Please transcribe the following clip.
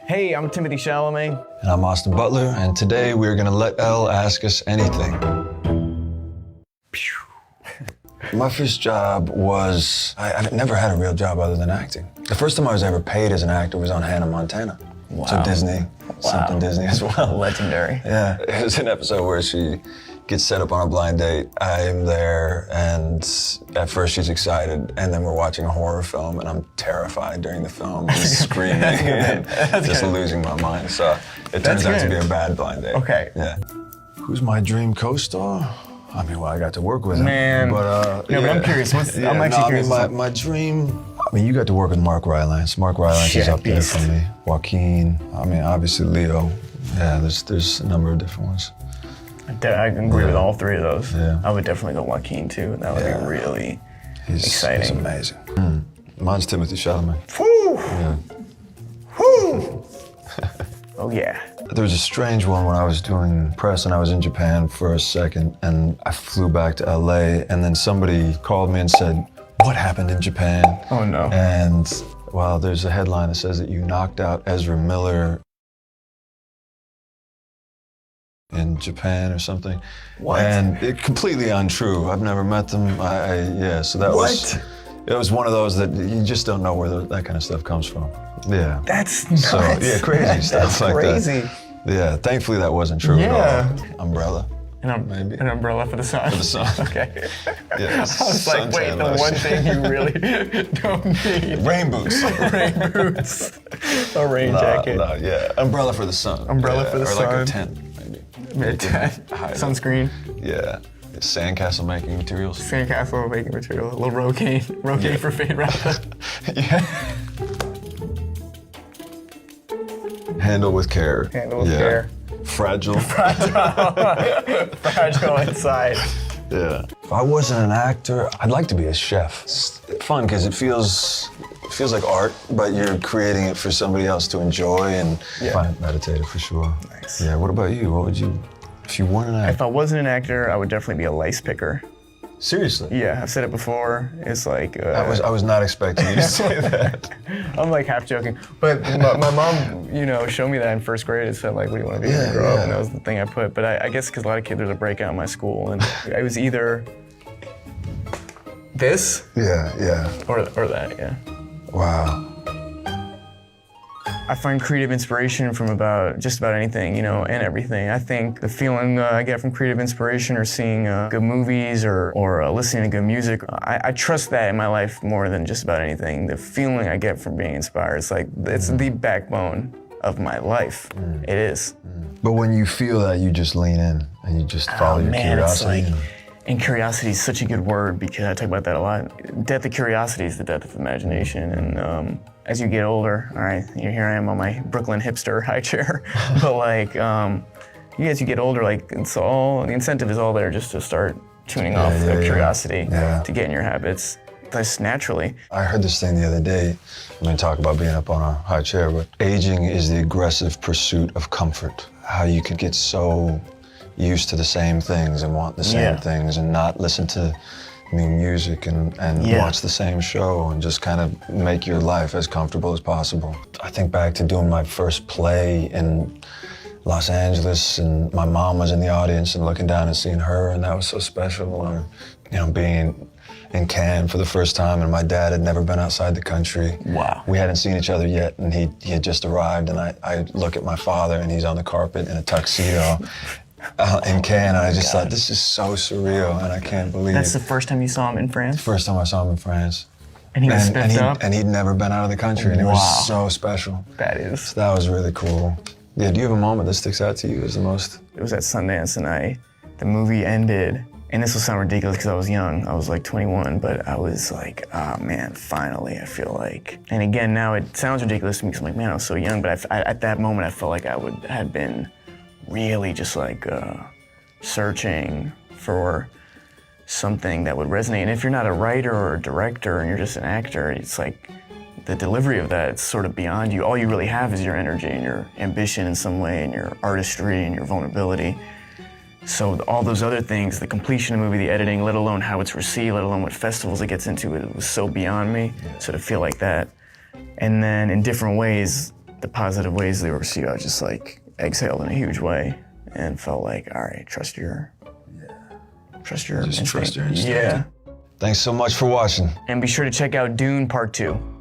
Hey, I'm Timothy Chalamet. And I'm Austin Butler, and today we're gonna let Elle ask us anything. My first job was, I never had a real job other than acting. The first time I was ever paid as an actor was on Hannah Montana. Wow. So Disney, something Disney as well. Legendary. Yeah, it was an episode where she gets set up on a blind date. I'm there, and at first she's excited, and then we're watching a horror film, and I'm terrified during the film, just screaming and just losing my mind. So it turns out to be a bad blind date. Okay. Yeah. Who's my dream co-star? I mean, well, I got to work with him. Man. But, no, but I'm curious. I'm actually curious. My dream, I mean, you got to work with Mark Rylance. Mark Rylance is up there for me. Joaquin, I mean, obviously Leo. Yeah, there's a number of different ones. I agree with all three of those. Yeah. I would definitely go Joaquin too. That would be really exciting. He's amazing. Mine's Timothy Chalamet. Whew. Yeah. Whew. Oh yeah. There was a strange one when I was doing press and I was in Japan for a second, and I flew back to LA, and then somebody called me and said, "What happened in Japan?" Oh no. And well, there's a headline that says that you knocked out Ezra Miller in Japan or something. What? And it completely untrue. I've never met them. So that was one of those that you just don't know where that kind of stuff comes from. Yeah. That's nuts. So, yeah, crazy stuff That's like crazy. that. Yeah, thankfully that wasn't true at all. Umbrella. Maybe. An umbrella for the sun. For the sun. Okay. Yeah, I was like, wait, the one thing you really don't need. Rain boots. Rain boots. A rain jacket. No, yeah. Umbrella for the sun. Umbrella for the sun. Or like a tent, maybe. Sunscreen. Yeah. Sandcastle making materials. Sandcastle making material. A little Rogaine. Rogaine for Fade Rapper. Yeah. Handle with care. Handle with care. Fragile. Fragile inside. Yeah. If I wasn't an actor, I'd like to be a chef. It's fun because it feels like art, but you're creating it for somebody else to enjoy, and I find it meditative for sure. Nice. Yeah. What about you? What would you, if you weren't an actor? If I wasn't an actor, I would definitely be a lace picker. Seriously? Yeah, I've said it before. It's like I was not expecting you to say that. I'm like half joking, but my mom, showed me that in first grade. It said like, "What do you want to be when you grow up?" And that was the thing I put. But I guess because a lot of kids, there's a breakout in my school, and it was either this, or that, yeah. Wow. I find creative inspiration from just about anything, and everything. I think the feeling I get from creative inspiration, or seeing good movies, or listening to good music, I trust that in my life more than just about anything. The feeling I get from being inspired, it's the backbone of my life. It is. But when you feel that, you just lean in and you just follow your curiosity. And curiosity is such a good word, because I talk about that a lot. Death of curiosity is the death of imagination. And as you get older, all right, here I am on my Brooklyn hipster high chair. But as you get older, the incentive is all there just to start tuning off the curiosity to get in your habits. Just naturally. I heard this thing the other day. Talk about being up on a high chair, but aging is the aggressive pursuit of comfort. How you can get so used to the same things and want the same things, and not listen to music and watch the same show, and just kind of make your life as comfortable as possible. I think back to doing my first play in Los Angeles, and my mom was in the audience, and looking down and seeing her, and that was so special. Or, being in Cannes for the first time, and my dad had never been outside the country. Wow. We hadn't seen each other yet, and he had just arrived, and I look at my father, and he's on the carpet in a tuxedo. In Cannes, and I just thought, this is so surreal, and I can't believe That's the first time you saw him in France? First time I saw him in France. And he was spiffed up? And he'd never been out of the country, and it was so special. That is. So that was really cool. Yeah, do you have a moment that sticks out to you as the most? It was at Sundance, and the movie ended, and this will sound ridiculous because I was young. I was like 21, but I was like, oh man, finally, I feel like. And again, now it sounds ridiculous to me because I'm like, man, I was so young, but at that moment, I felt like I had been really just searching for something that would resonate. And if you're not a writer or a director and you're just an actor, it's like the delivery of that, it's sort of beyond you. All you really have is your energy and your ambition in some way, and your artistry and your vulnerability. So all those other things, the completion of the movie, the editing, let alone how it's received, let alone what festivals it gets into, it was so beyond me. So to feel like that. And then in different ways, the positive ways they were received, I just like exhaled in a huge way and felt like, all right, trust your Just instinct. trust your instinct. Yeah. Thanks so much for watching. And be sure to check out Dune Part 2.